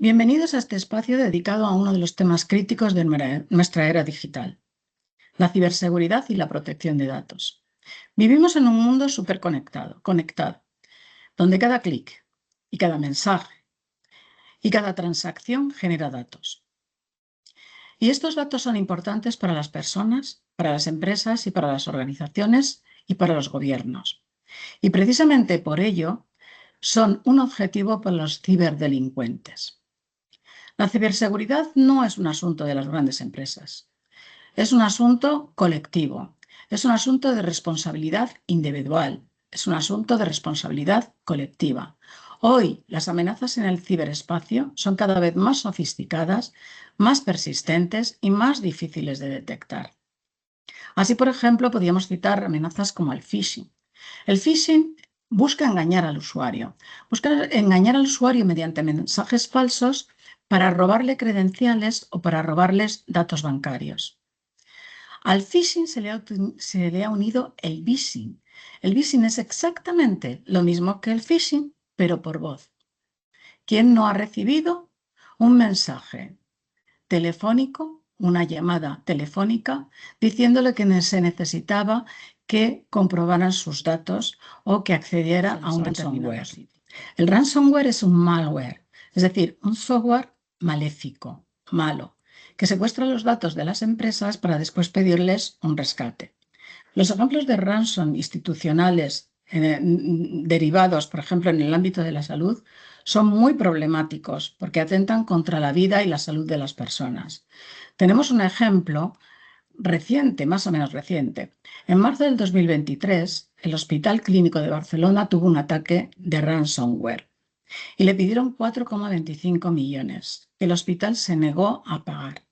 Bienvenidos a este espacio dedicado a uno de los temas críticos de nuestra era digital, la ciberseguridad y la protección de datos. Vivimos en un mundo conectado, donde cada clic y cada mensaje y cada transacción genera datos. Y estos datos son importantes para las personas, para las empresas y para las organizaciones y para los gobiernos. Y precisamente por ello son un objetivo para los ciberdelincuentes. La ciberseguridad no es un asunto de las grandes empresas, es un asunto colectivo, es un asunto de responsabilidad individual, es un asunto de responsabilidad colectiva. Hoy las amenazas en el ciberespacio son cada vez más sofisticadas, más persistentes y más difíciles de detectar. Así, por ejemplo, podríamos citar amenazas como el phishing. El phishing busca engañar al usuario mediante mensajes falsos para robarle credenciales o para robarles datos bancarios. Al phishing se le ha unido el vishing. El vishing es exactamente lo mismo que el phishing, pero por voz. ¿Quién no ha recibido un mensaje telefónico, una llamada telefónica, diciéndole que se necesitaba que comprobaran sus datos o que accediera a un ransomware? El ransomware es un malware, es decir, un software maléfico, malo, que secuestra los datos de las empresas para después pedirles un rescate. Los ejemplos de ransom institucionales derivados, por ejemplo, en el ámbito de la salud, son muy problemáticos porque atentan contra la vida y la salud de las personas. Tenemos un ejemplo reciente, más o menos reciente. En marzo del 2023, el Hospital Clínico de Barcelona tuvo un ataque de ransomware y le pidieron 4,25 millones, que el hospital se negó a pagar.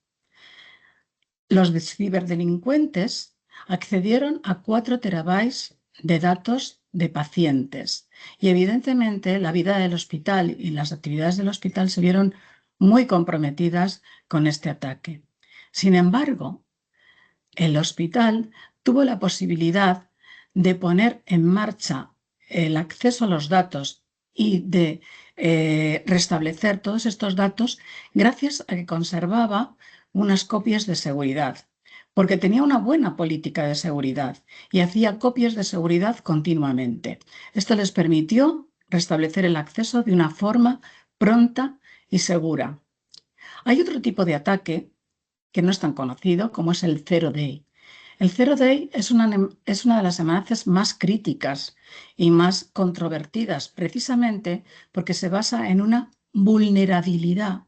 Los ciberdelincuentes accedieron a 4 terabytes de datos de pacientes y evidentemente la vida del hospital y las actividades del hospital se vieron muy comprometidas con este ataque. Sin embargo, el hospital tuvo la posibilidad de poner en marcha el acceso a los datos y de restablecer todos estos datos gracias a que conservaba unas copias de seguridad, porque tenía una buena política de seguridad y hacía copias de seguridad continuamente. Esto les permitió restablecer el acceso de una forma pronta y segura. Hay otro tipo de ataque que no es tan conocido, como es el Zero Day. El Zero Day es una de las amenazas más críticas y más controvertidas, precisamente porque se basa en una vulnerabilidad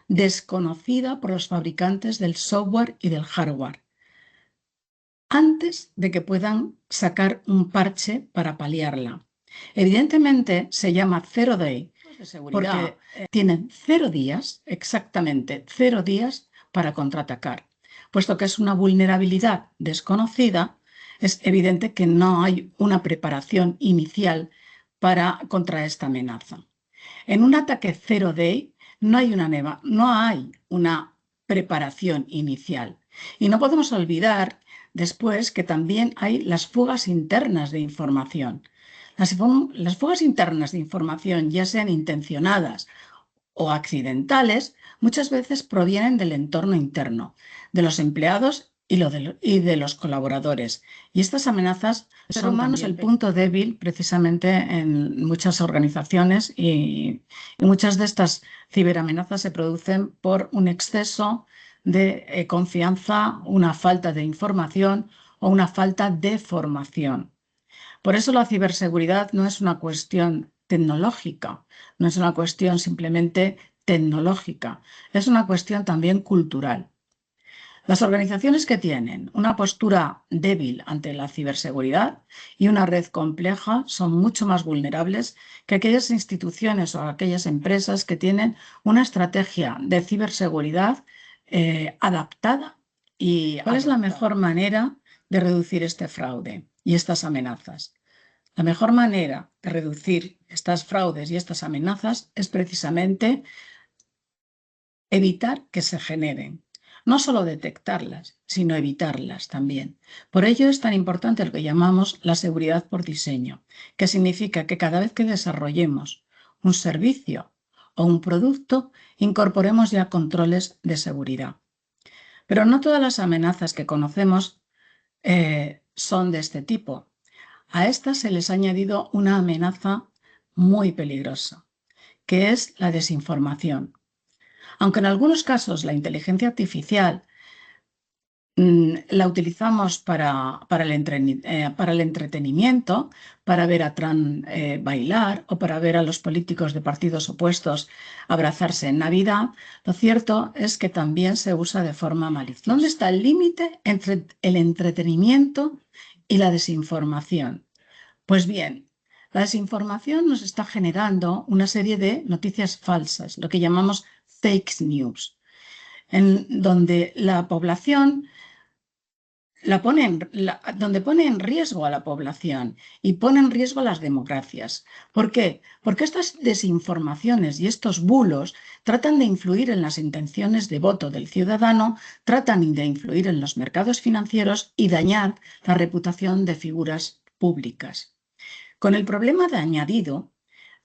desconocida por los fabricantes del software y del hardware, antes de que puedan sacar un parche para paliarla. Evidentemente se llama Zero Day porque tienen 0 días, exactamente 0 días, para contraatacar. Puesto que es una vulnerabilidad desconocida, es evidente que no hay una preparación inicial contra esta amenaza. En un ataque Zero Day no hay una preparación inicial. Y no podemos olvidar después que también hay las fugas internas de información. Las fugas internas de información, ya sean intencionadas o accidentales, muchas veces provienen del entorno interno, de los empleados y de los colaboradores. Y estas amenazas son humanos el punto débil precisamente en muchas organizaciones y muchas de estas ciberamenazas se producen por un exceso de confianza, una falta de información o una falta de formación. Por eso la ciberseguridad no es una cuestión tecnológica, no es una cuestión simplemente tecnológica, es una cuestión también cultural. Las organizaciones que tienen una postura débil ante la ciberseguridad y una red compleja son mucho más vulnerables que aquellas instituciones o aquellas empresas que tienen una estrategia de ciberseguridad adaptada. ¿Y cuál es la mejor manera de reducir este fraude y estas amenazas? La mejor manera de reducir estos fraudes y estas amenazas es precisamente evitar que se generen. No solo detectarlas, sino evitarlas también. Por ello es tan importante lo que llamamos la seguridad por diseño, que significa que cada vez que desarrollemos un servicio o un producto, incorporemos ya controles de seguridad. Pero no todas las amenazas que conocemos son de este tipo. A estas se les ha añadido una amenaza muy peligrosa, que es la desinformación. Aunque en algunos casos la inteligencia artificial la utilizamos para el entretenimiento, para ver a Trump bailar o para ver a los políticos de partidos opuestos abrazarse en Navidad, lo cierto es que también se usa de forma maliciosa. ¿Dónde está el límite entre el entretenimiento y la desinformación? Pues bien, la desinformación nos está generando una serie de noticias falsas, lo que llamamos fake news, en donde la población donde pone en riesgo a la población y pone en riesgo a las democracias. ¿Por qué? Porque estas desinformaciones y estos bulos tratan de influir en las intenciones de voto del ciudadano, tratan de influir en los mercados financieros y dañar la reputación de figuras públicas. Con el problema de añadido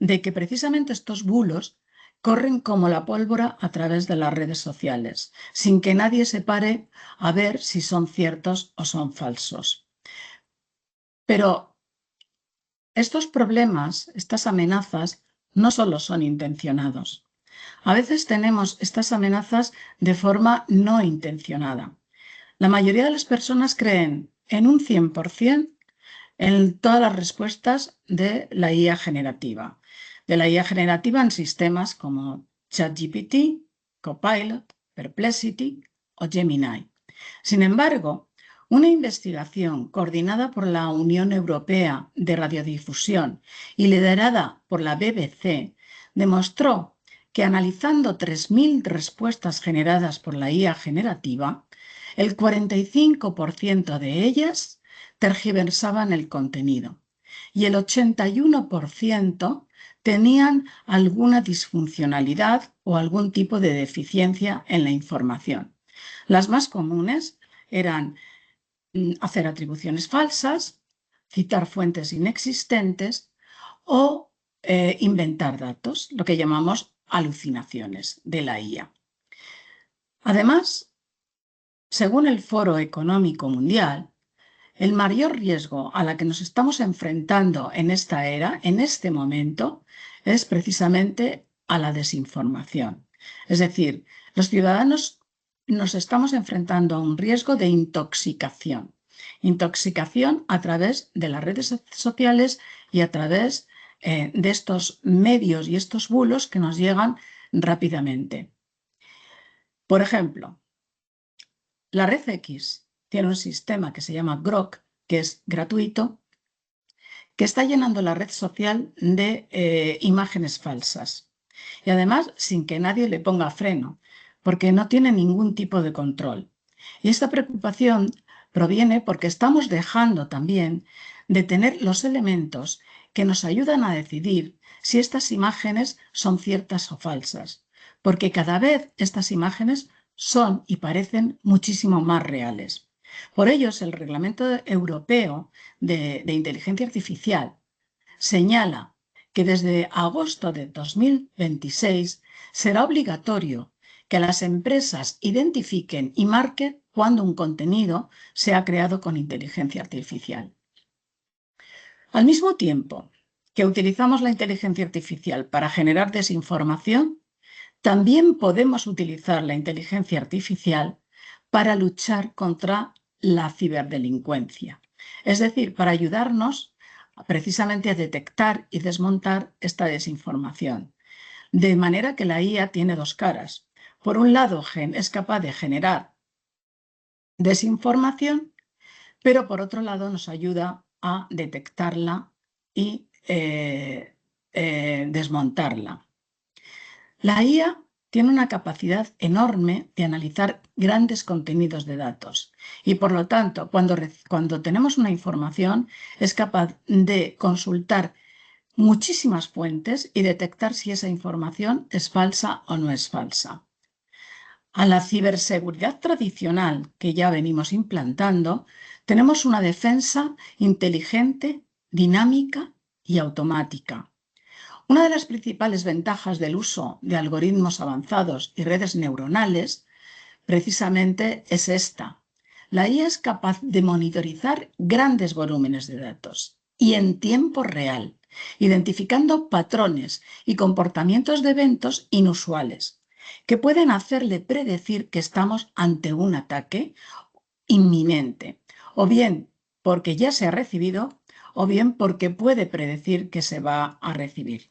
de que precisamente estos bulos corren como la pólvora a través de las redes sociales, sin que nadie se pare a ver si son ciertos o son falsos. Pero estos problemas, estas amenazas, no solo son intencionados. A veces tenemos estas amenazas de forma no intencionada. La mayoría de las personas creen en un 100% en todas las respuestas de la IA generativa. De la IA generativa en sistemas como ChatGPT, Copilot, Perplexity o Gemini. Sin embargo, una investigación coordinada por la Unión Europea de Radiodifusión y liderada por la BBC demostró que analizando 3.000 respuestas generadas por la IA generativa, el 45% de ellas tergiversaban el contenido y el 81% tenían alguna disfuncionalidad o algún tipo de deficiencia en la información. Las más comunes eran hacer atribuciones falsas, citar fuentes inexistentes o inventar datos, lo que llamamos alucinaciones de la IA. Además, según el Foro Económico Mundial, el mayor riesgo a la que nos estamos enfrentando en esta era, en este momento, es precisamente a la desinformación. Es decir, los ciudadanos nos estamos enfrentando a un riesgo de intoxicación. Intoxicación a través de las redes sociales y a través de estos medios y estos bulos que nos llegan rápidamente. Por ejemplo, la red X tiene un sistema que se llama Grok, que es gratuito, que está llenando la red social de imágenes falsas. Y además sin que nadie le ponga freno, porque no tiene ningún tipo de control. Y esta preocupación proviene porque estamos dejando también de tener los elementos que nos ayudan a decidir si estas imágenes son ciertas o falsas, porque cada vez estas imágenes son y parecen muchísimo más reales. Por ello, el Reglamento Europeo de Inteligencia Artificial señala que desde agosto de 2026 será obligatorio que las empresas identifiquen y marquen cuando un contenido se ha creado con inteligencia artificial. Al mismo tiempo que utilizamos la inteligencia artificial para generar desinformación, también podemos utilizar la inteligencia artificial para luchar contra la ciberdelincuencia, es decir, para ayudarnos precisamente a detectar y desmontar esta desinformación. De manera que la IA tiene dos caras. Por un lado, es capaz de generar desinformación, pero por otro lado nos ayuda a detectarla y desmontarla. La IA tiene una capacidad enorme de analizar grandes contenidos de datos y, por lo tanto, cuando tenemos una información, es capaz de consultar muchísimas fuentes y detectar si esa información es falsa o no es falsa. A la ciberseguridad tradicional que ya venimos implantando, tenemos una defensa inteligente, dinámica y automática. Una de las principales ventajas del uso de algoritmos avanzados y redes neuronales precisamente es esta. La IA es capaz de monitorizar grandes volúmenes de datos y en tiempo real, identificando patrones y comportamientos de eventos inusuales que pueden hacerle predecir que estamos ante un ataque inminente, o bien porque ya se ha recibido, o bien porque puede predecir que se va a recibir.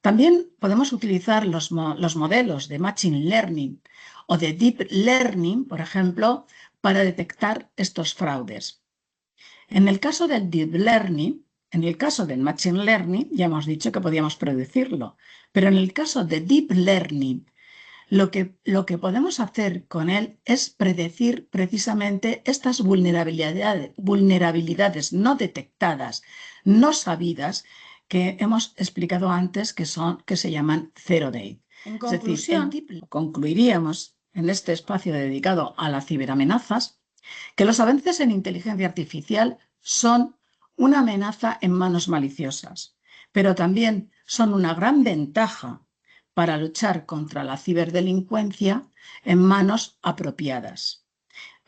También podemos utilizar los modelos de Machine Learning o de Deep Learning, por ejemplo, para detectar estos fraudes. En el caso del Deep Learning, en el caso del Machine Learning, ya hemos dicho que podíamos predecirlo, pero en el caso de Deep Learning, lo que podemos hacer con él es predecir precisamente estas vulnerabilidades no detectadas, no sabidas, que hemos explicado antes que se llaman Zero Day. En conclusión, concluiríamos en este espacio dedicado a las ciberamenazas que los avances en inteligencia artificial son una amenaza en manos maliciosas, pero también son una gran ventaja para luchar contra la ciberdelincuencia en manos apropiadas,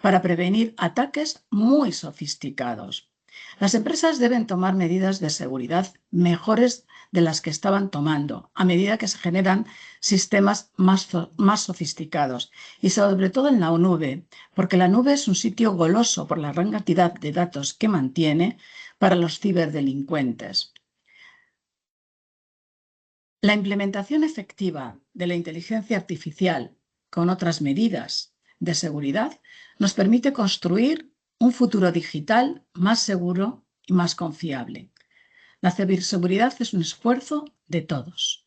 para prevenir ataques muy sofisticados. Las empresas deben tomar medidas de seguridad mejores de las que estaban tomando a medida que se generan sistemas más sofisticados y sobre todo en la nube, porque la nube es un sitio goloso por la gran cantidad de datos que mantiene para los ciberdelincuentes. La implementación efectiva de la inteligencia artificial con otras medidas de seguridad nos permite construir un futuro digital más seguro y más confiable. La ciberseguridad es un esfuerzo de todos.